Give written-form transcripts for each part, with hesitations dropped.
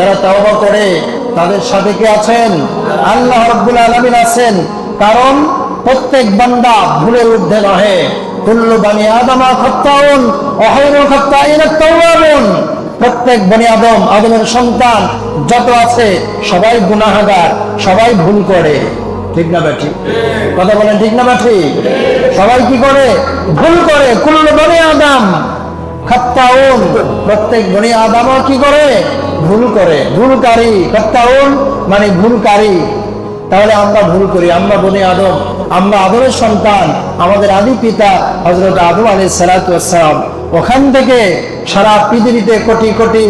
যারা তওবা করে তাদের সাথে কে আছেন? আল্লাহ রাব্বুল আলামিন আছেন। কারণ প্রত্যেক বান্দা ভুলের ঊর্ধ্বে নহে। কুল্লু বানি আদম খাত্তাউন ওয়া খায়রুল খাত্তাইন আত-তাওয়াবুন। প্রত্যেক বনি আদম, আদমের সন্তান যত আছে সবাই গুনাহগার, সবাই ভুল করে। ঠিক না বেঠি? কথা বলেন ঠিক না বেঠি? সবাই কি করে? ভুল করে। কুল্লু বনি আদম খাত্তাউন, প্রত্যেক বনি আদমও কি করে? ভুল করে, ভুলকারী। খাত্তাউন মানে ভুলকারী। তাহলে আমরা ভুল করি, আমরা বনি আদম, আমরা আদমের সন্তান। আমাদের আদি পিতা হযরত আদম আলাইহিস সালাতু ওয়াস সালাম, ওখান থেকে সারা পৃথিবীতে কোটি কোটি,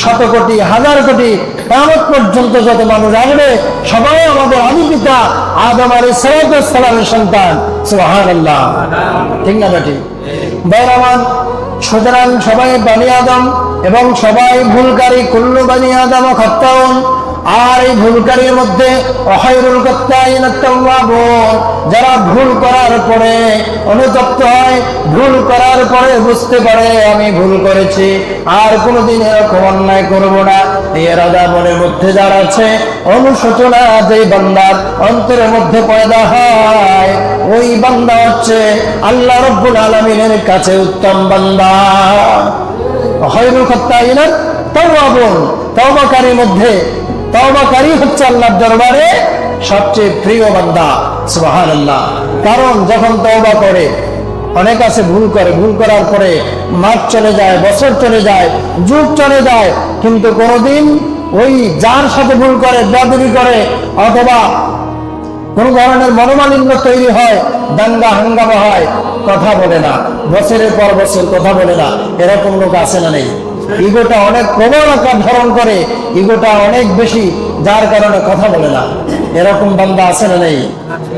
শত কোটি, হাজার কোটি, কিয়ামত পর্যন্ত যত মানুষ আসবে সবাই আমাদের আদি পিতা আদম আলাইহিস সালাতু ওয়াস সালামের সন্তান। সুবহানাল্লাহ। ঠিক না বেটি? বাইরামান, সুতরাং সবাই বনি আদম এবং সবাই ভুলকারী। কুল্লু বনি আদম খাত্তাউন। আর এই ভুলকারীর মধ্যে খায়রুল খাত্তাইন আত-তাওয়াবুন, যারা ভুল করার পরে অনুতপ্ত হয়, ভুল করার পরে বুঝতে পারে আমি ভুল করেছি, আর কোনোদিন এরকম অন্যায় করব না, এই ইরাদা মনের মধ্যে যার আছে, অনুশোচনা যেই বান্দার অন্তরের মধ্যে পয়দা হয়, ওই বান্দা হচ্ছে আল্লাহ রাব্বুল আলামিনের কাছে উত্তম বান্দা। খায়রুল খাত্তাইন আত-তাওয়াবুন, তওবাকারীর মধ্যে তওবাকারী হচ্ছে আল্লাহর দরবারে সবচেয়ে প্রিয় বান্দা। সুবহানাল্লাহ। কারণ যখন তওবা করে, অনেক আছে ভুল করে, ভুল করার পরে মাস চলে যায়, বছর চলে যায়, যুগ চলে যায়, কিন্তু কোনোদিন ওই যার সাথে ভুল করে, বেয়াদবি করে, অথবা কোন ধরনের মনোমালিন্য তৈরি হয়, দাঙ্গা হাঙ্গামা হয়, কথা বলে না, বছরের পর বছর কথা বলে না। এরকম লোক আছে না নেই? ইগোটা অনেক প্রবল আকার ধারণ করে, ইগোটা অনেক বেশি, যার কারণে কথা বলে না। এরকম বান্দা আছে না নেই?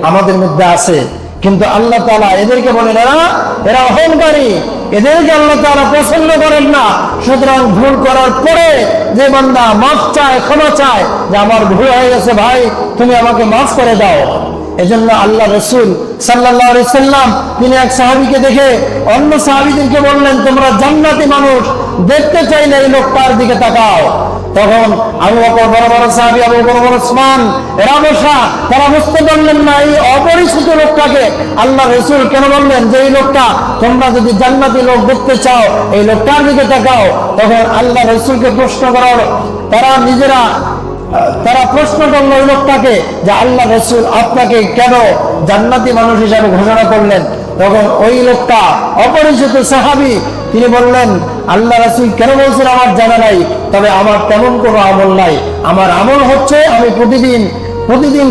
আমাদের মধ্যে আছে। কিন্তু আল্লাহ তাআলা এদেরকে বলেন এরা অহংকারী, এদেরকে আল্লাহ তাআলা পছন্দ করেন না। সুতরাং ভুল করার পরে যে বান্দা মাফ চায়, ক্ষমা চায়, যে আমার ভুল হয়ে গেছে ভাই, তুমি আমাকে মাফ করে দাও। এজন্য আল্লাহ রাসূল সাল্লাল্লাহু আলাইহি সাল্লাম তিনি এক সাহাবীকে দেখে অন্য সাহাবীদেরকে বললেন, তোমরা জান্নাতি মানুষ দেখতে চাইলে এই লোকটার দিকে তাকাও। তখন আবু বকর, বড় বড় সাহাবী আবু বকর, ওসমান, এরা বসা, তারা বুঝতে পারলেন না এই অপরিচিত লোকটাকে আল্লাহ রাসূল কেন বললেন যে এই লোকটা, তোমরা যদি জান্নাতি লোক দেখতে চাও এই লোকটার দিকে তাকাও। তখন আল্লাহ রাসূলকে প্রশ্ন করার, তারা প্রশ্ন করলো ওই লোকটাকে যে আল্লাহ রাসূল আপনাকে কেন জান্নাতি মানুষ হিসাবে ঘোষণা করলেন? তখন ওই লোকটা, অপরিচিত সাহাবী, তিনি বললেন, আল্লাহ রাসূল কেন বলছেন আমার জানা নাই, তবে আমার তেমন কোনো আমল নাই। আমার আমল হচ্ছে আমি প্রতিদিন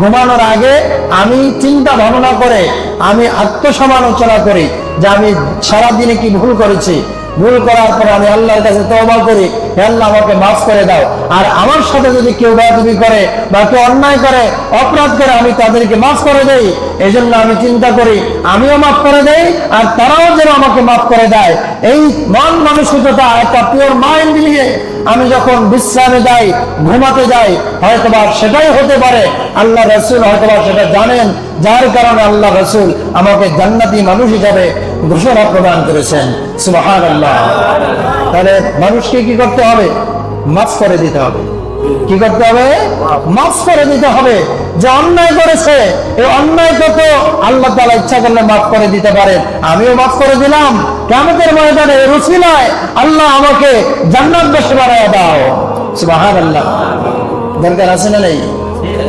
ঘুমানোর আগে আমি চিন্তা ভাবনা করে আমি আত্মসমালোচনা করি যে আমি সারাদিনে কি ভুল করেছি। ভুল করার পরে আমি আল্লাহর কাছে তওবা করি, হে আল্লাহ আমাকে মাফ করে দাও। আর আমার সাথে যদি কেউ বেয়াদবি করে বা কেউ অন্যায় করে, অপরাধ করে, আমি তাদেরকে মাফ করে দেই। এই জন্য আমি চিন্তা করি আমিও মাফ করে দেই আর তারাও যেন আমাকে মাফ করে দেয়। এই মন মানসিকতা, একটা পিওর মাইন্ড নিয়ে আমি যখন বিশ্রামে যাই, ঘুমাতে যাই, হয়তোবা সেটাই হতে পারে আল্লাহ রাসূল হয়তোবা সেটা জানেন, যার কারণে আল্লাহ রাসূল আমাকে জান্নাতি মানুষ হিসাবে ঘোষণা প্রদান করেছেন। সুবহানাল্লাহ। তাহলে মানুষকে কি করতে হবে? মাফ করে দিতে হবে। কি করতে হবে? মাফ করে দিতে হবে। যে অন্যায় করেছে, এই অন্যায়টা তো আল্লাহ তাআলা ইচ্ছা করলে মাফ করে দিতে পারেন। আমিও মাফ করে দিলাম, কিয়ামতের ময়দানে রসিলায় আল্লাহ আমাকে জান্নাতবাসী বানায়া দাও। সুবহানাল্লাহ। দরকার আছে না নেই?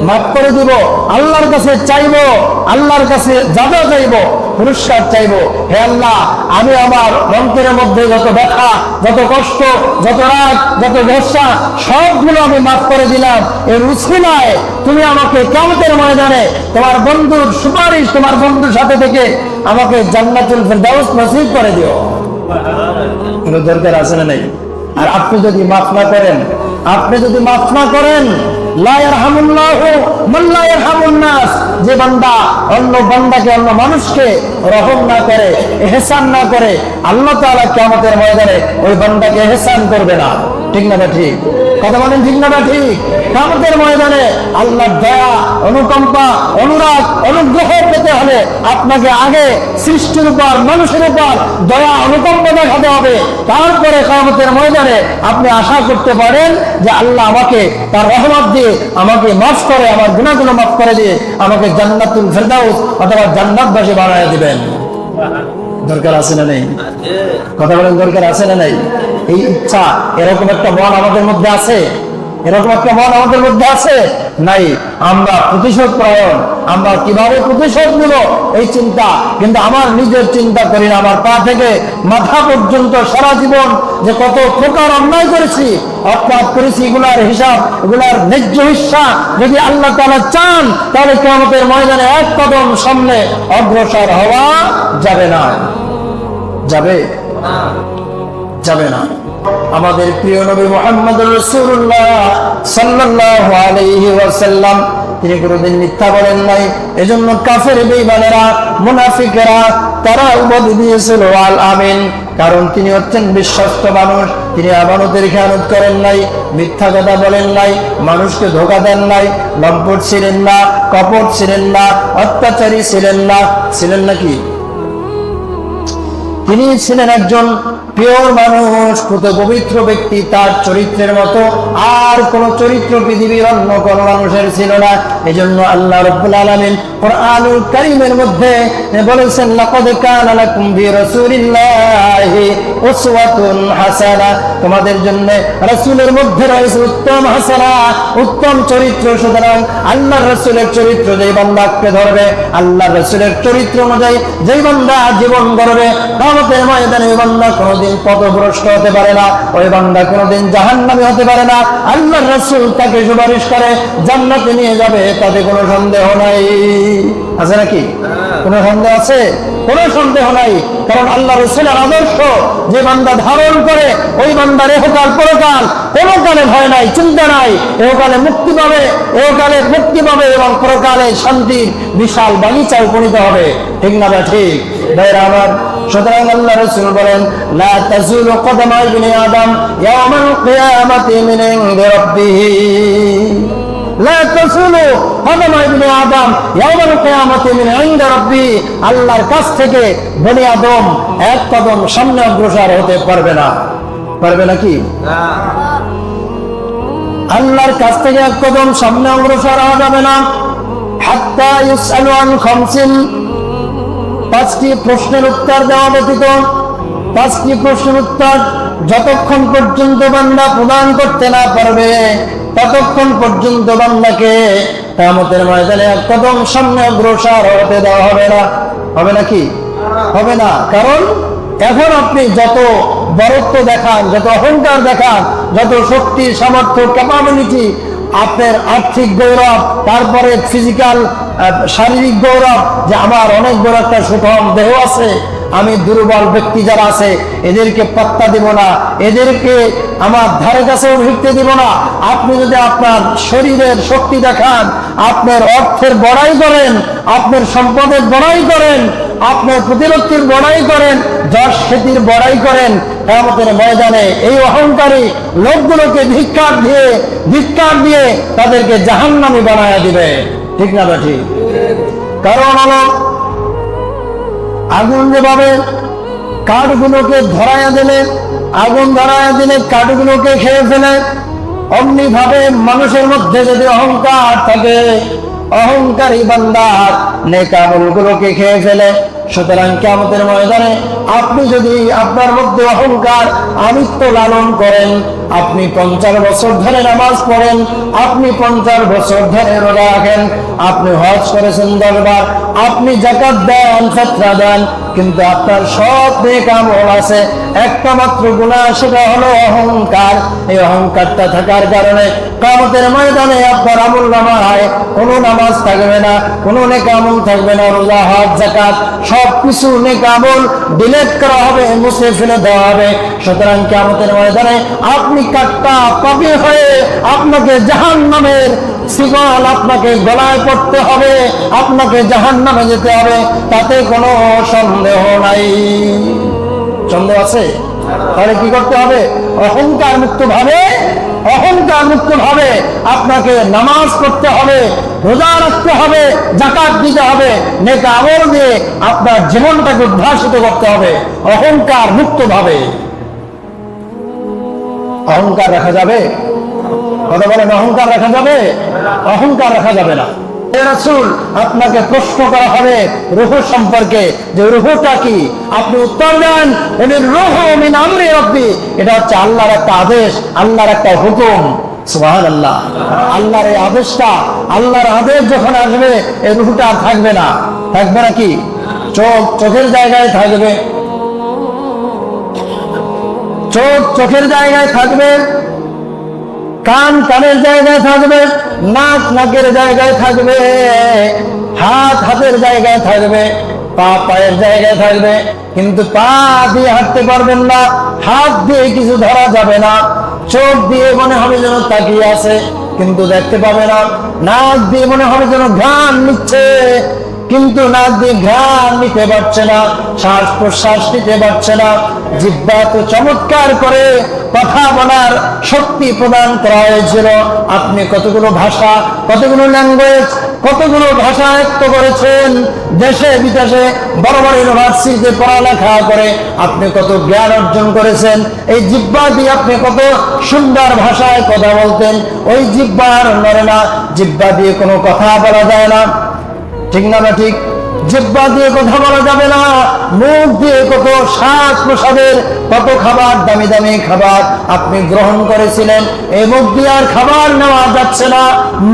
মাফ করে দিব, আল্লাহর কাছে চাইবো, আল্লাহর কাছে যাদা চাইবো, পুরস্কার চাইবো। হে আল্লাহ, আমি আমার অন্তরের মধ্যে যত ব্যথা, যত কষ্ট, যত রাগ, যত ভরসা, সবগুলো আমি মাফ করে দিলাম। এর উসিলায় তুমি আমাকে কিয়ামতের ময়দানে তোমার বন্ধুর সুপারিশ, তোমার বন্ধুর সাথে থেকে আমাকে জান্নাতুল ফেরদাউস নসিব করে দিও। কোনো দরকার আছে না নাই? আর আপনি যদি মাফ না করেন, লা ইয়ারহামুল্লাহু মান লা ইয়ারহামুন নাস, যে বান্দা অন্য বান্দাকে, অন্য মানুষকে রহম না করে, ইহসান না করে, আল্লাহ তাআলা কিয়ামতের ময়দানে ওই বান্দাকে ইহসান করবে না। ঠিক না ঠিক? কথা বলেন ঠিক না ঠিক? কিয়ামতের ময়দানে আল্লাহর দয়া, অনুকম্পা, অনুরাগ, অনুগ্রহ পেতে হলে আপনাকে আগে সৃষ্টির উপর, মানুষের উপর দয়া, অনুকম্পা দেখাতে হবে। তারপরে কিয়ামতের ময়দানে আপনি আশা করতে পারেন যে আল্লাহ আমাকে তার রহমত দিয়ে আমাকে মাফ করে, আমার গুনাহগুলো মাফ করে দিয়ে আমাকে জান্নাতুল ফেরদাউস অথবা জান্নাতবাসী বানায় দিবেন। দরকার আছে না নেই? কথা বলেন, দরকার আছে না নেই? এই ইচ্ছা, এরকম একটা মন আমাদের মধ্যে আছে? এরকম একটা মন আমাদের মধ্যে আছে? নাই। আমরা প্রতিশোধ পরায়ণ, আমরা কিভাবে প্রতিশোধ নিব এই চিন্তা, কিন্তু আমার নিজের চিন্তা করি না। আমার পা থেকে মাথা পর্যন্ত সারা জীবন যে কত প্রকার অন্যায় করেছি, অপরাধ করেছি, এগুলার হিসাব, এগুলার ন্যায্য হিসাব যদি আল্লাহ তাআলা চান, তাহলে কিয়ামতের ময়দানে এক কদম সামনে অগ্রসর হওয়া যাবে না। যাবে? যাবে না। আমাদের প্রিয় নবী মুহাম্মদুর রাসূলুল্লাহ সাল্লাল্লাহু আলাইহি ওয়াসাল্লাম তিনি কোনোদিন মিথ্যা বলেন নাই। এজন্য কাফের বেঈমানেরা, মুনাফিকেরা তারা উপাধি দিয়েছিল আল আমিন, কারণ তিনি হচ্ছেন বিশ্বস্ত মানুষ। তিনি আমানতের খেয়ানত করেন নাই, মিথ্যা কথা বলেন নাই, মানুষকে ধোঁকা দেন নাই, লম্পট ছিলেন না, কপট ছিলেন না, অত্যাচারী ছিলেন না। ছিলেন নাকি? তিনি ছিলেন একজন পিওর মানুষ, পুত পবিত্র ব্যক্তি। তার চরিত্রের মতো আর কোন চরিত্র পৃথিবীর অন্য কোন মানুষের ছিল না। এজন্য আল্লাহ রাব্বুল আলামিন কুরআনুল কারীমের মধ্যে বলেছেন, লাকাদ কানা লাকুম ফি রাসূলিল্লাহি উসওয়াতুন হাসানাহ, তোমাদের জন্য রাসূলের মধ্যে রয়েছে উত্তম হাসানা, উত্তম চরিত্র। সুতরাং আল্লাহর রাসূলের চরিত্র যেই বান্দাকে ধরবে, আল্লাহর রাসূলের চরিত্র অনুযায়ী যেই বান্দা জীবন গড়বে, কিয়ামতের ময়দানে ওই বান্দা কোনদিন পথভ্রষ্ট হতে পারে না, ওই বান্দা কোনদিন জাহান্নামী হতে পারে না। আল্লাহর রাসূল তাকে সুপারিশ করে জান্নাতে নিয়ে যাবে, তাতে কোনো সন্দেহ নাই। আছে নাকি? কোনো সন্দেহ আছে? কোনো সন্দেহ নাই। কারণ আল্লাহ রাসূলের আদর্শ যে বান্দা ধারণ করে, ওই বান্দার ইহকাল পরকাল কোনো কালে ভয় নাই, চিন্তা নাই। ইহকালে মুক্তি পাবে, ইহকালে মুক্তি পাবে এবং পরকালে শান্তির বিশাল বাগিচায় উপনীত হবে। ঠিক না ঠিক? ভাইরা আমার, সুতরাং আল্লাহ রাসূল বলেন, লা তাযুলু কদমা ইবনি আদম ইয়াওমাল কিয়ামাতি মিন ইনদি রাব্বিহি, লা তাযুলু কদমা ইবনি আদম ইয়াওমাল কিয়ামাতি মিন ইনদি রাব্বিহি, আল্লাহর কাছ থেকে বনি আদম এক কদম সামনে অগ্রসর হতে পারবে না। পারবে নাকি? না। আল্লাহর কাছ থেকে এক কদম সামনে অগ্রসর হওয়া যাবে না। হাত্তা ইউসআলু আন খামসিন, পাঁচটি প্রশ্নের উত্তর দেওয়া ব্যতীত, পাঁচটি প্রশ্নের উত্তর যতক্ষণ পর্যন্ত বান্দা প্রদান করতে না পারবে, ততক্ষণ পর্যন্ত বান্দাকে কিয়ামতের ময়দানে এক কদম সামনে অগ্রসর হতে দেওয়া হবে না। হবে নাকি? হবে না। কারণ এখন আপনি যত বরত্ব দেখান, যত অহংকার দেখান, যত শক্তি, সামর্থ্য, ক্যাপাবিলিটি, আপনার আর্থিক গৌরব, তারপরে ফিজিক্যাল শারীরিক গৌরব, যে আমার অনেক বড় একটা সুঠাম দেহ আছে, আমি দুর্বল ব্যক্তি যারা আছে এদেরকে পাত্তা দিব না, এদেরকে আমার ধারে কাছেও ভিড়তে দিব না। আপনি যদি আপনার শরীরের শক্তি দেখান, আপনার অর্থের বড়াই করেন, আপনার সম্পদের বড়াই করেন, আপনার প্রতিরক্ষীর বড়াই করেন, যশ খ্যাতির বড়াই করেন, কিয়ামতের ময়দানে এই অহংকারী লোকগুলোকে ধিক্কার দিয়ে তাদেরকে জাহান্নামী বানায়া দিবে। ঠিক না ঠিক? কারণ হলো আগুন যেভাবে কাঠগুলোকে ধরাইয়া দিলে, আগুন ধরাইয়া দিলে কাঠগুলোকে খেয়ে ফেলে, অমনি ভাবে মানুষের মধ্যে যদি অহংকার থাকে, অহংকারী বান্দা নেক আমলগুলোকে খেয়ে ফেলে। সুতরাং কিয়ামতের ময়দানে আপনি যদি আপনার মধ্যে অহংকার, আমিত্ব লালন করেন, আপনি 50 বছর ধরে নামাজ পড়েন, আপনি 50 বছর ধরে রোজা রাখেন, আপনি হজ করেছেন 10 বার, আপনি যাকাত দেন, ফিতরা দেন, কিন্তু আপনার সব নেক আমল আছে, একটা মাত্র গুনাহ, সেটা হলো অহংকার। এই অহংকারটা থাকার কারণে কিয়ামতের ময়দানে আপনার আমলনামায় কোনো নামাজ থাকবে না, কোনো নেক আমল থাকবে না, রোজা, হজ, যাকাত সবকিছু নেক আমল ডিলিট করা হবে, মুছে ফেলে দেওয়া হবে। সুতরাং কিয়ামতের ময়দানে আপনি কাট্টা পাপী হয়ে আপনাকে জাহান্নামের শিকল আপনাকে গলায় পড়তে হবে, আপনাকে জাহান্নামে যেতে হবে, তাতে কোনো সন্দেহ নাই। সন্দেহ আছে? তাহলে কি করতে হবে? অহংকার মুক্ত ভাবে আপনাকে নামাজ পড়তে হবে, রোজা রাখতে হবে, যাকাত দিতে হবে, নেক আমল দিয়ে আপনার জীবনটাকে উদ্ভাসিত করতে হবে অহংকার মুক্ত ভাবে। অহংকার রাখা যাবে? কথা বলেন, অহংকার রাখা যাবে? অহংকার রাখা যাবে না। রাসূল, আপনাকে প্রশ্ন করা হবে রূহ সম্পর্কে, যে রূহটা কি? আপনি উত্তর দেন, রূহু মিন আমরি রাব্বি, এটা হচ্ছে আল্লাহর একটা আদেশ, আল্লাহর একটা হুকুম। সুবহানাল্লাহ। আল্লাহর এই আদেশটা, আল্লাহর আদেশ যখন আসবে, এই রূহটা আর থাকবে না। থাকবে না কি? চোখের জায়গায় থাকবে, চোখের জায়গায় থাকবে, কান কানের জায়গায় থাকবে, নাক নাকের জায়গায় থাকবে, হাত হাতের জায়গায় থাকবে, পা পায়ের জায়গায় থাকবে, কিন্তু পা দিয়ে হাঁটতে পারবেন না, হাত দিয়ে কিছু ধরা যাবে না, চোখ দিয়ে মনে হবে যেন তাকিয়ে আছে কিন্তু দেখতে পাবে না, নাক দিয়ে মনে হবে যেন ঘ্রাণ নিচ্ছে কিন্তু নাক দিয়ে ঘ্রাণ নিতে পারছে না, শ্বাস প্রশ্বাস নিতে পারছে না। জিহ্বা তো চমৎকার করে কথা বলার শক্তি প্রদান করা হয়েছিল। আপনি কতগুলো ভাষা, কতগুলো ল্যাঙ্গুয়েজ, কতগুলো ভাষা আয়ত্ত করেছেন, দেশে বিদেশে বড় বড় ইউনিভার্সিটিতে পড়ালেখা করে আপনি কত জ্ঞান অর্জন করেছেন। এই জিহ্বা দিয়ে আপনি কত সুন্দর ভাষায় কথা বলতেন। ওই জিহ্বা আর নড়ে না, জিহ্বা দিয়ে কোনো কথা বলা যায় না, ঠিক না? না ঠিক? জিহ্বা দিয়ে কথা বলা যাবে না। মুখ দিয়ে কত শ্বাস প্রসাদের কত খাবার, দামি দামি খাবার আপনি গ্রহণ করেছিলেন, এই মুখ দিয়ে আর খাবার নেওয়া যাচ্ছে না।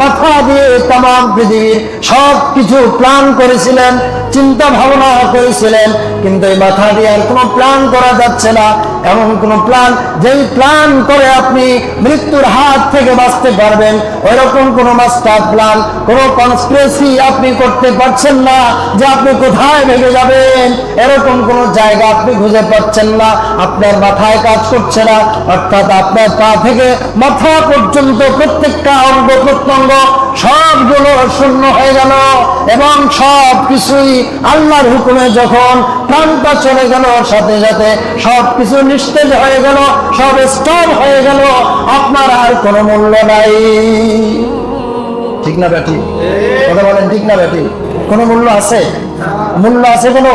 মাথা দিয়ে তাম পৃথিবীর সব কিছু প্ল্যান করেছিলেন, চিন্তা ভাবনা করেছিলেন, কিন্তু এই মাথা দিয়ে আর কোনো প্ল্যান করা যাচ্ছে না। এমন কোন প্ল্যান, যেই প্ল্যান করে আপনি মৃত্যুর হাত থেকে বাঁচতে পারবেন, ওইরকম কোন মাস্টার প্ল্যান, কোন কনস্পিরেসি আপনি করতে পারছেন না যে আপনি কোথায় ভেঙে যাবেন, এরকম কোন জায়গা আপনি খুঁজে পাচ্ছেন না, আপনার মাথায় কাজ করছে না। অর্থাৎ আপনার পা থেকে মাথা পর্যন্ত প্রত্যেকটা অঙ্গ প্রত্যঙ্গ সবগুলো শূন্য হয়ে গেল এবং সব কিছুই আল্লাহর হুকুমে যখন প্রাণটা চলে গেল, সাথে সাথে সব কিছু নিস্তেজ হয়ে গেল, সব স্টপ হয়ে গেল, আপনার আর কোনো মূল্য নাই। ঠিক না ব্যাটি? কথা বলেন, ঠিক না ব্যাটি? কোনো মূল্য আছে? মূল্য আছে কোনো?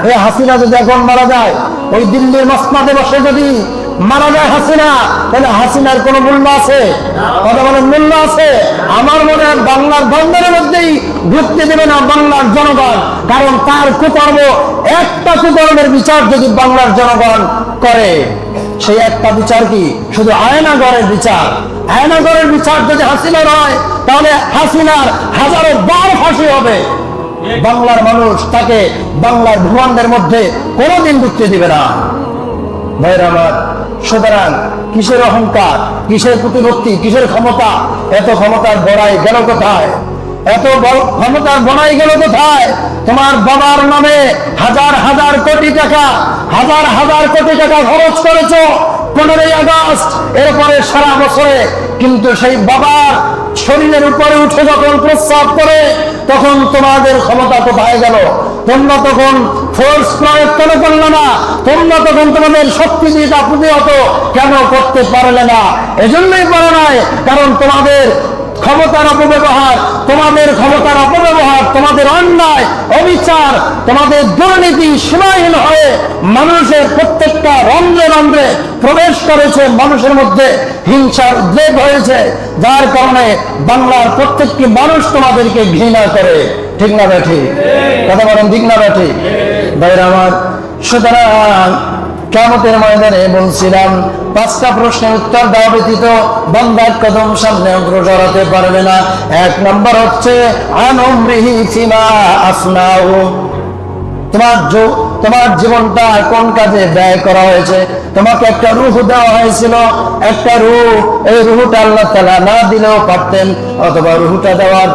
এই হাসিনা যদি এখন মারা যায়, ওই দিল্লির মসনাদে বসে যদি মারা যায় হাসিনা, তাহলে হাসিনার কোনো মূল্য আছে? কথা বলেন, মূল্য আছে? আমার মনে হয় বাংলার বন্দরের মধ্যেই ঢুকতে দেবে না বাংলার জনগণ, কারণ তার কুকর্ম, একটা কুকর্মের বিচার যদি বাংলার জনগণ করে, সেই একটা বিচার কি? শুধু আয়নাগরের বিচার। আয়নাগরের বিচার যদি হাসিনার হয়, তাহলে হাসিনার হাজারো বার ফাঁসি হবে। বাংলার মানুষ তাকে বাংলার ভুবনদের মধ্যে কোনোদিন ঢুকতে দিবে না। ভাইরা আমার, সুতরাং কিসের অহংকার, কিসের প্রতিপত্তি, কিসের ক্ষমতা? এত ক্ষমতার বড়াই গেল কোথায়? এত ক্ষমতার বড়াই গেল কোথায়? তোমার বাবার নামে হাজার হাজার কোটি টাকা, হাজার হাজার কোটি টাকা খরচ করেছো 15ই আগস্ট, এরপরে সারা বছরে, কিন্তু সেই বাবার শরীরের উপরে উঠে যখন প্রস্রাব করে, তখন তোমাদের ক্ষমতা কোথায় গেল? তোমরা তখন ফোর্স প্রয়োগ কেন করলে না? তোমরা তখন তোমাদের শক্তি দিয়ে প্রতিহত কেন করতে পারলে না? এজন্যই পারো নাই, কারণ তোমাদের ক্ষমতার অপব্যবহার, তোমাদের ক্ষমতার অপব্যবহার, তোমাদের অন্যায় অবিচার, তোমাদের দুর্নীতি সীমাহীন হয়ে মানুষের প্রত্যেকটা রন্ধ্রে রন্ধ্রে প্রবেশ করেছে, মানুষের মধ্যে হিংসার উদ্রেক হয়েছে, যার কারণে বাংলার প্রত্যেকটি মানুষ তোমাদেরকে ঘৃণা করে। ঠিক না ব্যাঠি? কথা বলেন, ঠিক না ব্যাঠি? ভাইরা আমার, সুতরাং কিয়ামতের ময়দানে বলছিলাম 5টা প্রশ্নের উত্তর দেওয়া ব্যতীত বান্দার কদম সামনে অগ্রসর হতে পারবে না। 1 নম্বর হচ্ছে আন উমরিহি ফিমা আফনাউ, তোমার জীবনটা কোন কাজে ব্যয় করা হয়েছে। তোমাকে একটা রূহ দেওয়া হয়েছিল, একটা রূহ, এই রূহটা আল্লাহ তাআলা না দিলেও পারতেন, অথবা রূহটা দেওয়ার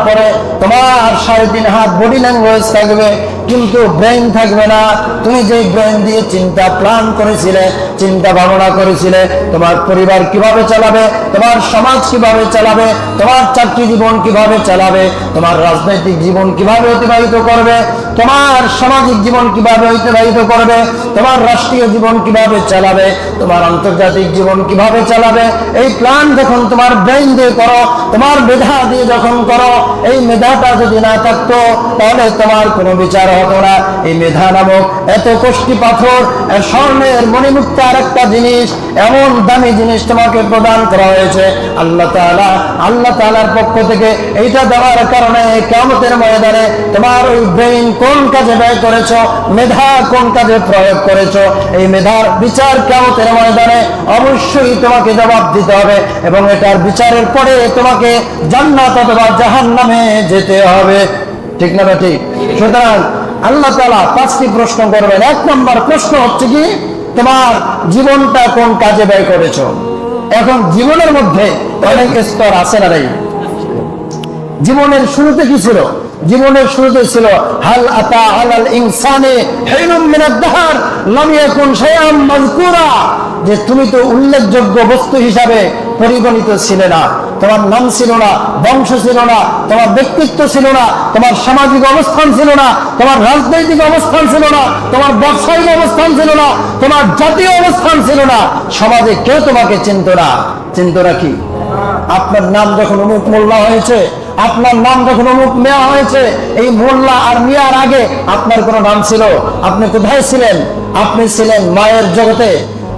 পরে তোমার 3.5 হাত বডি ল্যাঙ্গুয়েজ থাকবে, কিন্তু ব্রেন থাকবে না। তুমি যে ব্রেন দিয়ে চিন্তা প্ল্যান করেছিলে, চিন্তা ভাবনা করেছিলে, তোমার পরিবার কিভাবে চালাবে, তোমার সমাজ কিভাবে চালাবে, তোমার চাকরি জীবন কিভাবে চালাবে, তোমার রাজনৈতিক জীবন কিভাবে অতিবাহিত করবে, তোমার সামাজিক জীবন কিভাবে অতিবাহিত করবে, তোমার রাষ্ট্রীয় জীবন কিভাবে চালাবে, তোমার আন্তর্জাতিক জীবন কিভাবে চালাবে, এই প্ল্যান যখন তোমার ব্রেন দিয়ে করো, তোমার মেধা দিয়ে যখন করো, এই মেধাটা যদি না থাকতো তাহলে তোমার কোনো বিচার হতো না। এই মেধা নামক এত কোষ্ঠী পাথর, স্বর্ণের মণিমুক্ত আর একটা জিনিস, এমন দামি জিনিস তোমাকে প্রদান করা হয়েছে আল্লাহ তাআলার পক্ষ থেকে। এইটা দেওয়ার কারণে কিয়ামতের ময়দানে তোমার ওই ব্রেইন কোন কাজে ব্যয় করেছো, মেধা কোন কাজে প্রয়োগ করেছো, এই মেধার বিচার কিয়ামতের ময়দানে অবশ্যই তোমাকে জবাব দিতে হবে, এবং এটার বিচারের পরে তোমাকে জান্নাত অথবা জাহান্নামে যেতে হবে। ঠিক না ঠিক? সুতরাং আল্লাহ তাআলা 5টি প্রশ্ন করবেন। 1 নম্বর প্রশ্ন হচ্ছে কি, তোমার জীবনটা কোন কাজে ব্যয় করেছো। এখন জীবনের মধ্যে অনেক স্তর আছে না ভাই? জীবনের শুরুতে কি ছিল? জীবনের শুরুতে ছিল হাল আতা আলাল ইনসানে হিনুম মিনাদ দাহর লাম ইয়াকুন শাইআন মাযকুরা, যে তুমি তো উল্লেখযোগ্য বস্তু হিসাবে পরিগণিত ছিলে না। তোমার নাম ছিল না, বংশ ছিল না, তোমার ব্যক্তিত্ব ছিল না, তোমার সামাজিক অবস্থান ছিল না, তোমার রাজনৈতিক অবস্থান ছিল না, তোমার ব্যবসায়িক অবস্থান ছিল না, তোমার জাতীয় অবস্থান ছিল না, সমাজে কেউ তোমাকে চিনত না। চিনত না কি? আপনার নাম যখন অমুক মোল্লা হয়েছে, আপনার নাম যখন অমুক মিয়া হয়েছে, এই মোল্লা আর মিয়ার আগে আপনার কোনো নাম ছিল? আপনি কোথায় ছিলেন? আপনি ছিলেন মায়ের জগতে,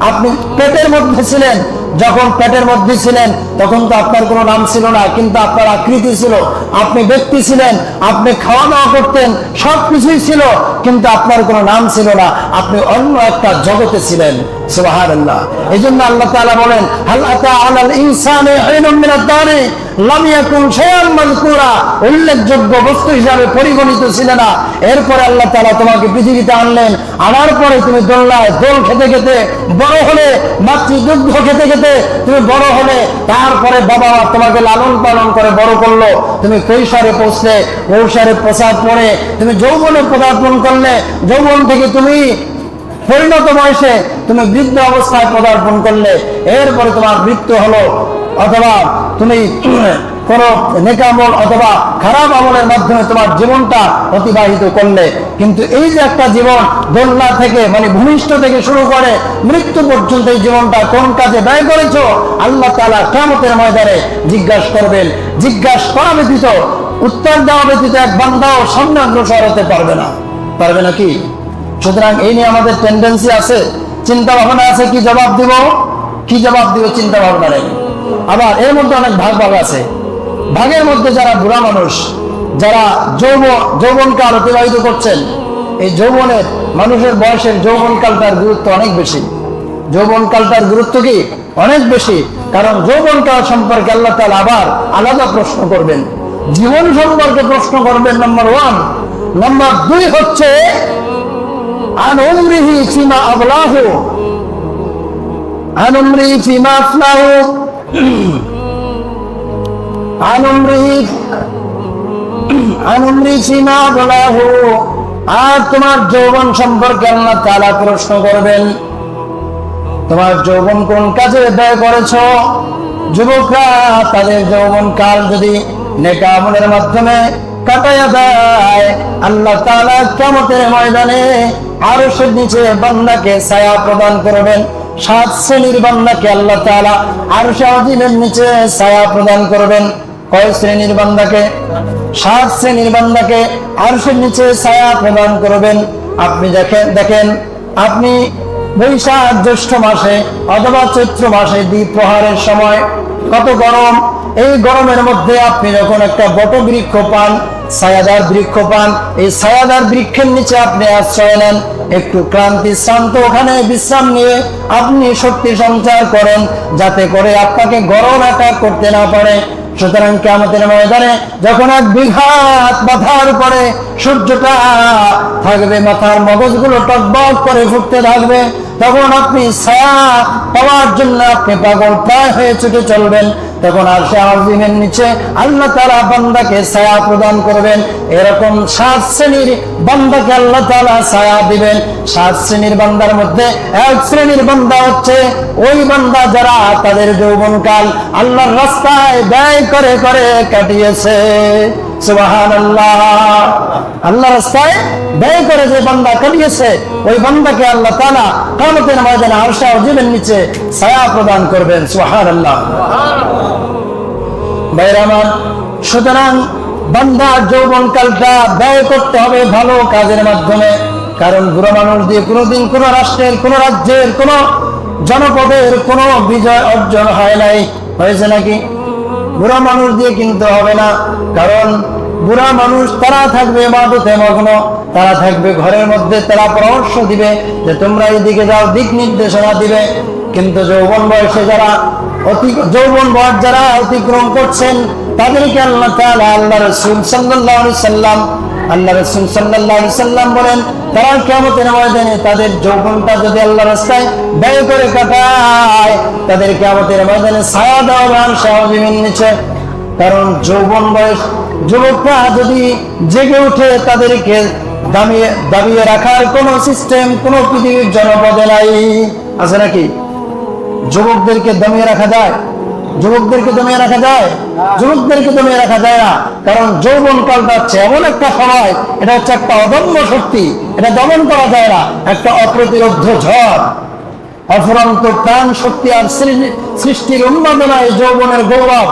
আপনি পেটের মধ্যে ছিলেন। যখন পেটের মধ্যে ছিলেন তখন তো আপনার কোনো নাম ছিল না, কিন্তু আপনার আকৃতি ছিল, আপনি ব্যক্তি ছিলেন, আপনি খাওয়া দাওয়া করতেন, সবকিছুই ছিল, কিন্তু আপনার কোনো নাম ছিল না, আপনি অন্য একটা জগতে ছিলেন। সুবহানাল্লাহ। এই জন্য আল্লাহ তাআলা বলেন হাল আতা আলাল ইনসানে হিনুম মিনাদ দাহরি লাম ইয়াকুন শাইআন মাযকুরা, উল্লেখযোগ্য বস্তু হিসাবে পরিগণিত ছিল না। এরপরে আল্লাহ তাআলা তোমাকে পৃথিবীতে আনলেন, আনার পরে তুমি দোলনায় দোল খেতে খেতে বড় হলে, মাতৃদুগ্ধ খেতে খেতে তুমি বড় হলে, তারপরে বাবা তোমাকে লালন পালন করে বড় করলো, তুমি কৈশোরে পৌঁছলে, কৈশোরে পোশাক পরে তুমি যৌবনে পদার্পণ করলে, যৌবন থেকে তুমি পরিণত বয়সে তুমি বৃদ্ধ অবস্থায় পদার্পণ করলে, এরপরে তোমার মৃত্যু হলো, অথবা তুমি কোন নেকামল অথবা খারাপ আমলের মাধ্যমে তোমার জীবনটা অতিবাহিত করলে। কিন্তু এই যে একটা জীবন দোলনা থেকে মানে ভূমিষ্ঠ থেকে শুরু করে মৃত্যু পর্যন্ত এই জীবনটা কোন কাজে ব্যয় করেছো, আল্লাহ তাআলা কিয়ামতের ময়দানে জিজ্ঞাসা করবেন। জিজ্ঞাসা করা ব্যতীত, উত্তর দেওয়া ব্যতীত এক বান্দাও সামনে অগ্রসর হতে পারবে না। পারবে না কি? সুতরাং এই নিয়ে আমাদের টেন্ডেন্সি আছে, চিন্তা ভাবনা আছে, কি জবাব দিব, কি জবাব দিব চিন্তা ভাবনা নেই। আবার এর মধ্যে অনেক ভাগ ভাগ আছে। ভাগের মধ্যে যারা বুড়া মানুষ, যারা যৌবনকাল অতিবাহিত করছেন, এই যৌবনের মানুষের বয়সের যৌবনকালটার গুরুত্ব অনেক বেশি। যৌবনকালটার গুরুত্ব কি? অনেক বেশি। কারণ যৌবনকাল সম্পর্কে আল্লাহ তাআলা আবার আলাদা প্রশ্ন করবেন, জীবন সম্পর্কে প্রশ্ন করবেন নাম্বার 1। নাম্বার 2 হচ্ছে আন উমরিহি ফিমা আবলাহু, আন উমরিহি ফিমা আফলাহু, আন উমরিহি ফিমা আবলাহু। আর তোমার যৌবন সম্পর্কে আল্লাহ তাআলা প্রশ্ন করবেন, তোমার যৌবন কোন কাজে ব্যয় করেছো। যুবকরা তাদের যৌবন কাল যদি নেক আমলের মাধ্যমে কাটায়া দেয়, আল্লাহ তাআলা কিয়ামতের ময়দানে আরশের নিচে বান্দাকে ছায়া প্রদান করবেন। 7 শ্রেণীর বান্দাকে আল্লাহ তাআলা আরশে আজিমের নিচে ছায়া প্রদান করবেন। কয় শ্রেণীর বান্দাকে? 7 শ্রেণীর বান্দাকে আরশের নিচে ছায়া প্রদান করবেন। আপনি দেখেন আপনি বৈশাখ জ্যৈষ্ঠ মাসে অথবা চৈত্র মাসে দ্বিপ্রহরের সময় কত গরম। এই গরমের মধ্যে আপনি যখন একটা বটবৃক্ষ পান, ছায়াদার বৃক্ষ পান, এই ছায়াদার বৃক্ষের নিচে আপনি আশ্রয় নেন, একটু শ্রান্ত ওখানে বিশ্রাম নিয়ে আপনি শক্তি সঞ্চার করেন, যাতে করে আপনাকে গরম অ্যাটাক করতে না পারে। সুতরাং কিয়ামতের ময়দানে যখন এক বিঘাত মাথার উপরে সূর্যটা থাকবে, মাথার মগজগুলো টকবক করে ফুটতে থাকবে, তখন আপনি ছায়া পাওয়ার জন্য আপনি পাগল প্রায় হয়ে ছুটে চলবেন। তখন আরশে আজিমের নিচে আল্লাহ তাআলা বান্দাকে ছায়া প্রদান করবেন। এরকম 7 শ্রেণীর বান্দাকে আল্লাহ তাআলা ছায়া দিবেন। 7 শ্রেণীর বান্দার মধ্যে এক শ্রেণীর বান্দা হচ্ছে ওই বান্দা যারা তাদের যৌবনকাল আল্লাহর রাস্তায় ব্যয় করে করে কাটিয়েছে। সুবহানাল্লাহ। আল্লাহ রাস্তায় ব্যয় করে যে বান্দা কাটিয়েছে ওই বান্দাকে আল্লাহ তাআলা কিয়ামতের ময়দানে আরশে আজিমের নিচে ছায়া প্রদান করবেন। সুবহানাল্লাহ। ভাইরা আমার, সুতরাং বান্দার যৌবনকালটা ব্যয় করতে হবে ভালো কাজের মাধ্যমে। কারণ বুড়ো মানুষ দিয়ে কোনোদিন কোন রাষ্ট্রের, কোন রাজ্যের, কোন জনপদের কোন বিজয় অর্জন হয় নাই। হয়েছে নাকি? বুড়া মানুষ দিয়ে কিনতে হবে না। কারণ বুড়া মানুষ তারা থাকবে ইবাদতে মগ্ন, তারা থাকবে ঘরের মধ্যে, তারা পরামর্শ দিবে যে তোমরা এদিকে যাও, দিক নির্দেশনা দিবে। কিন্তু যৌবন বয়সে যারা যৌবন বয়স যারা অতিক্রম করছেন তাদেরকে আল্লাহ তাআলা, আল্লাহ রাসূল সাল্লাল্লাহু আলাইহি সাল্লাম, আল্লাহ রাসূল সাল্লাল্লাহু আলাইহি সাল্লাম বলেন তারা কিয়ামতের ময়দানে তাদের যৌবনটা যদি আল্লাহর রাস্তায় ব্যয় করে কাটায়, তাদের কিয়ামতের ময়দানে ছায়া দেওয়া হবে আরশে আজিমের নিচে। কারণ যৌবন বয়স যুবকরা যদি জেগে উঠে তাদেরকে দাবিয়ে রাখার কোন সিস্টেম কোন পৃথিবীর জনপদে নাই। আছে নাকি? যুবকদেরকে দমিয়ে রাখা যায়? যুবকদেরকে দমিয়ে রাখা যায়? যুবকদেরকে দমিয়ে রাখা যায় না। কারণ যৌবন কালটা হচ্ছে এমন একটা সময়, এটা হচ্ছে একটা অদম্য শক্তি, এটা দমন করা যায় না। একটা অপ্রতিরোধ্য ঝড়, অফুরন্ত প্রাণ শক্তি আর সৃষ্টির উন্মাদনায় যৌবনের গৌরব।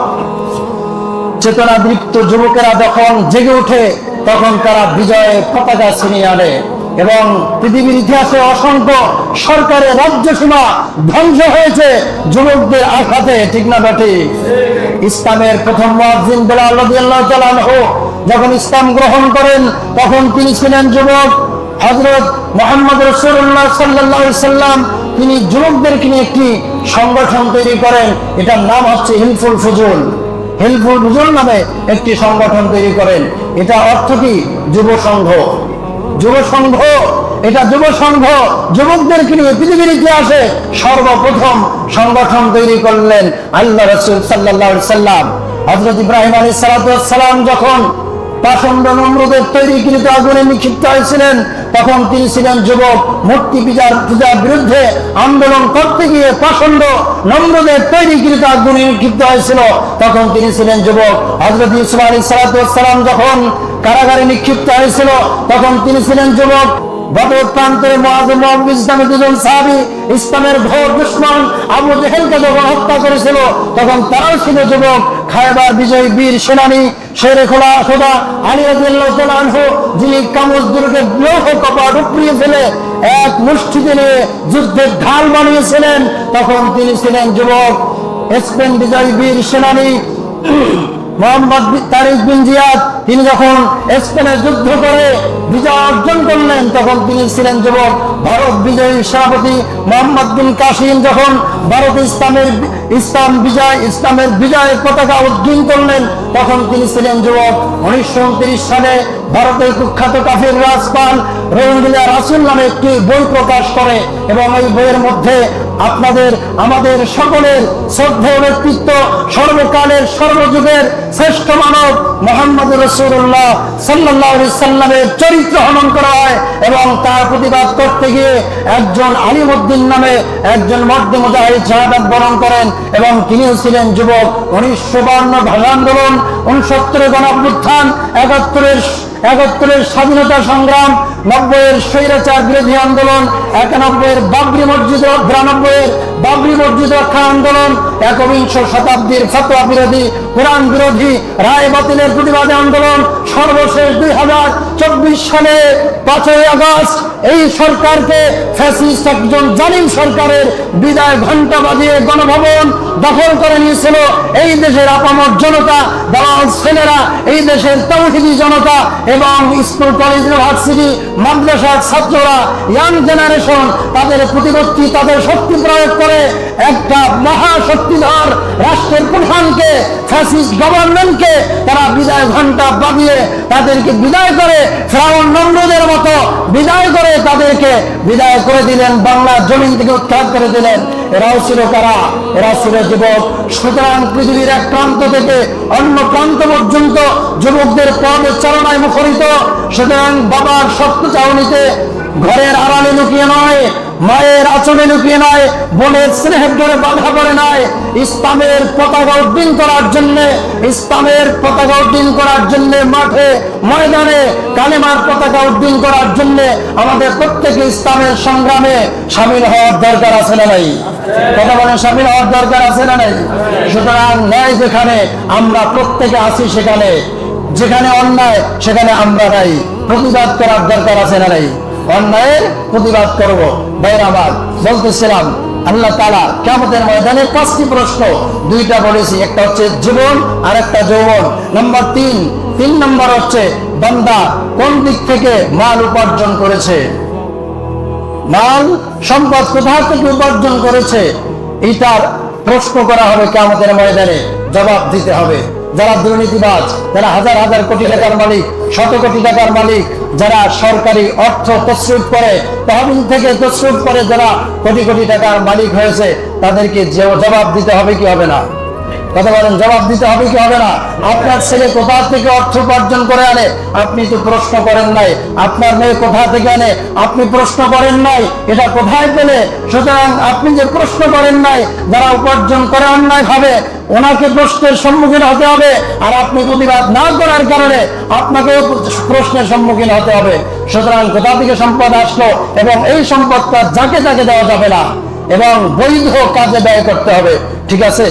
চেতনা দীপ্ত যুবকেরা যখন জেগে ওঠে তখন তারা বিজয়ের পতাকা ছিনিয়ে আনে এবং পৃথিবীর ইতিহাসে অসংখ্য সরকারের রাজ্য সীমা ধ্বংস হয়েছে যুবকদের আঘাতে। ঠিক না বেটি? ইসলামের প্রথম মুয়াজ্জিন বেলাল রাদিয়াল্লাহু তাআলা আনহু যখন ইসলাম গ্রহণ করেন তখন তিনি ছিলেন যুবক। হযরত মুহাম্মদ রাসূলুল্লাহ সাল্লাল্লাহু আলাইহি সাল্লাম তিনি যুবকদেরকে নিয়ে একটি সংগঠন তৈরি করেন, এটার নাম হচ্ছে হিলফুল ফুজুল। হিলফুল ফুজুল নামে একটি সংগঠন তৈরি করেন। এটা অর্থ কি? যুব সংঘ। যুব সংঘ, এটা যুব সংঘ যুবকদেরকে নিয়ে পৃথিবীর ইতিহাসে সর্বপ্রথম সংগঠন তৈরি করলেন আল্লাহ রাসূল সাল্লাল্লাহু আলাইহি সাল্লাম। হযরত ইব্রাহিম আলাইহিস সালাম যখন পাষণ্ড নমরুদের তৈরিকৃত আগুনে নিক্ষিপ্ত হয়েছিলেন তখন তিনি ছিলেন যুবক। মূর্তি পূজার বিরুদ্ধে আন্দোলন করতে গিয়ে পাষণ্ড নমরুদের তৈরিকৃত আগুনে নিক্ষিপ্ত হয়েছিল, তখন তিনি ছিলেন যুবক। হযরত ইউসুফ আলাইহিস সালাম যখন কারাগারে নিক্ষিপ্ত হয়েছিল তখন তিনি ছিলেন যুবক। বদর প্রান্তরে মুআয ইসলামের দুজন সাহাবী ইসলামের ঘোর দুশমন আবু জেহেলকে যখন হত্যা করেছিল তখন তারাও ছিল যুবক। খায়বার বিজয়ী বীর সেনানী শেরে খোদা আলী রাদিয়াল্লাহু তাআলা আনহু যিনি কামুজ দুর্গের লৌহ কপাট উপড়িয়ে ফেলে এক মুষ্টিতে নিয়ে যুদ্ধের ঢাল বানিয়েছিলেন তখন তিনি ছিলেন যুবক। স্পেন বিজয়ী বীর সেনানী মোহাম্মদ তারিক বিন জিয়াদ তিনি যখন স্পেনে যুদ্ধ করে বিজয় অর্জন করলেন তখন তিনি ছিলেন যুবক। ভারত বিজয়ী সেনাপতি মোহাম্মদ বিন কাসিম যখন ভারত ইসলামের বিজয়ের পতাকা উড্ডীন করলেন তখন তিনি ছিলেন যুবক। 1929 সালে ভারতের কুখ্যাত কাফির রাজপাল রহিমুল্লাহ রাসূল নামে একটি বই প্রকাশ করে এবং এই বইয়ের মধ্যে আমাদের সকলের শ্রদ্ধেয় ব্যক্তিত্ব, সর্বকালের সর্বযুগের শ্রেষ্ঠ মানব মুহাম্মদ রাসূলুল্লাহ সাল্লাল্লাহু আলাইহি সাল্লামের চরিত্র হনন করা হয় এবং তার প্রতিবাদ করতে গিয়ে একজন আলিমউদ্দিন নামে একজন মর্দে মুজাহিদ শাহাদাত বরণ করেন এবং তিনিও ছিলেন যুবক। 1952 ভাষা আন্দোলন, 69 গণঅভ্যুত্থান, 71 স্বাধীনতা সংগ্রাম, 90 স্বৈরাচার বিরোধী আন্দোলন, 91 বাবরি মসজিদ, 92 বাবরি মসজিদ রক্ষা আন্দোলন, একবিংশ শতাব্দীর ফতোয়া বিরোধী, কোরআন বিরোধী রায় বাতিলের প্রতিবাদী আন্দোলন, সর্বশেষ 2024 সালে 5ই আগস্ট এই সরকারকে ফ্যাসিস্ট একজন জালিম সরকারের বিদায় ঘণ্টা বাজিয়ে গণভবন দখল করে নিয়েছিল এই দেশের আপামর জনতা, দালাল ছেলেরা, এই দেশের তাওহীদি জনতা এবং স্কুল কলেজ ইউনিভার্সিটি মাদ্রাসার ছাত্ররা, ইয়াং জেনারেশন তাদের প্রতিপত্তি, তাদের শক্তি প্রয়োগ করে একটা মহাশক্তিধর রাষ্ট্রের প্রধান শাসনকে, ফ্যাসিস্ট গভর্নমেন্টকে তারা বিদায় ঘণ্টা বাজিয়ে তাদেরকে বিদায় করে, ফিরআউন নমরুদের মতো বিদায় করে তাদেরকে বিদায় করে দিলেন, বাংলার জমিন থেকে উৎখাত করে দিলেন। এরাও ছিল কারা? এরা ছিল যুবক। সুতরাং পৃথিবীর এক প্রান্ত থেকে অন্য প্রান্ত পর্যন্ত যুবকদের পদচারণায় মুখরিত। সুতরাং বাবার শক্ত চাউনিতে, ঘরের আড়ালে লুকিয়ে নয়, মায়ের আঁচলে লুকিয়ে নয়, বোনের স্নেহের ধরে বাধা পড়ে নয়, ইসলামের পতাকা উড্ডীন করার জন্য, ইসলামের পতাকা উড্ডীন করার জন্য মাঠে ময়দানে কালেমার পতাকা উড্ডীন করার জন্য আমাদের প্রত্যেকে ইসলামের সংগ্রামে সামিল হওয়ার দরকার আছে না নাই? কথা বলেন, সামিল হওয়ার দরকার আছে না নাই? সুতরাং ন্যায় যেখানে আমরা প্রত্যেকে আছি, সেখানে যেখানে অন্যায় সেখানে আমরা নাই, প্রতিবাদ করার দরকার আছে না নাই? অন্যায়ের প্রতিবাদ করব। ভাইরা আমার, বলতেছিলাম আল্লাহ তাআলা কিয়ামতের ময়দানে 5টি প্রশ্ন, 2টা বলেছি, একটা হচ্ছে জীবন আর একটা যৌবন। নাম্বার 3 নম্বর হচ্ছে বান্দা কোন দিক থেকে মাল উপার্জন করেছে, মাল সম্পদ কোথা থেকে উপার্জন করেছে, এটার প্রশ্ন করা হবে কিয়ামতের ময়দানে, জবাব দিতে হবে। যারা দুর্নীতিবাজ, যারা হাজার হাজার কোটি টাকার মালিক, শত কোটি টাকার মালিক, যারা সরকারি অর্থ তছরুপ করে, তহবিল থেকে তছরুপ করে যারা কোটি কোটি টাকার মালিক হয়েছে, তাদেরকে জবাব দিতে হবে কি হবে না? কথা বলেন, জবাব দিতে হবে কি হবে না? আপনার ছেলে কোথা থেকে অর্থ উপার্জন করে আনে, আপনি তো প্রশ্ন করেন নাই। আপনার মেয়ে কোথা থেকে আনে, আপনি প্রশ্ন করেন নাই, এটা কোথায় পেলে? সুতরাং আপনি যে প্রশ্ন করেন নাই, যারা উপার্জন করে অন্যায় ভাবে, ওনাকে প্রশ্নের সম্মুখীন হতে হবে। আর আপনি প্রতিবাদ না করার কারণে আপনাকেও প্রশ্নের সম্মুখীন হতে হবে। সুতরাং কোথা থেকে সম্পদ আসলো, এবং এই সম্পদটা যাকে তাকে দেওয়া যাবে না, এবং বৈধ কাজে ব্যয় করতে হবে। ঠিক আছে?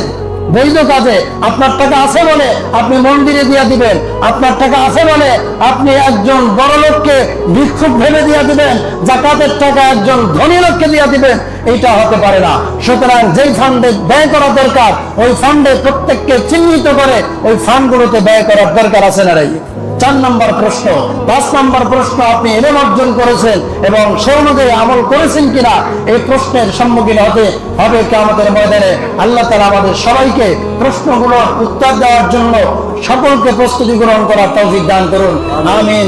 বৈধ কাজে। আপনার টাকা আছে বলে আপনি মন্দিরে দিয়ে দিবেন, আপনার টাকা আছে বলে আপনি একজন বড় লোককে ভিক্ষুক ভেবে দিয়ে দিবেন, যাকাতের টাকা একজন ধনী লোককে দিয়ে দিবেন, এইটা হতে পারে না। সুতরাং যেই ফান্ডে ব্যয় করা দরকার, ওই ফান্ডে প্রত্যেককে চিহ্নিত করে ওই ফান্ডগুলোতে ব্যয় করার দরকার আছে না? 4 নম্বর প্রশ্ন। 5 নম্বর প্রশ্ন, আপনি ইলম অর্জন করেছেন এবং সে অনুযায়ী আমল করেছেন কিনা, এই প্রশ্নের সম্মুখীন হতে হবে কিয়ামতের ময়দানে। আল্লাহ তাআলা আমাদের সবাইকে প্রশ্নগুলোর উত্তর দেওয়ার জন্য সকলকে প্রস্তুতি গ্রহণ করার তৌফিক দান করুন। আমিন।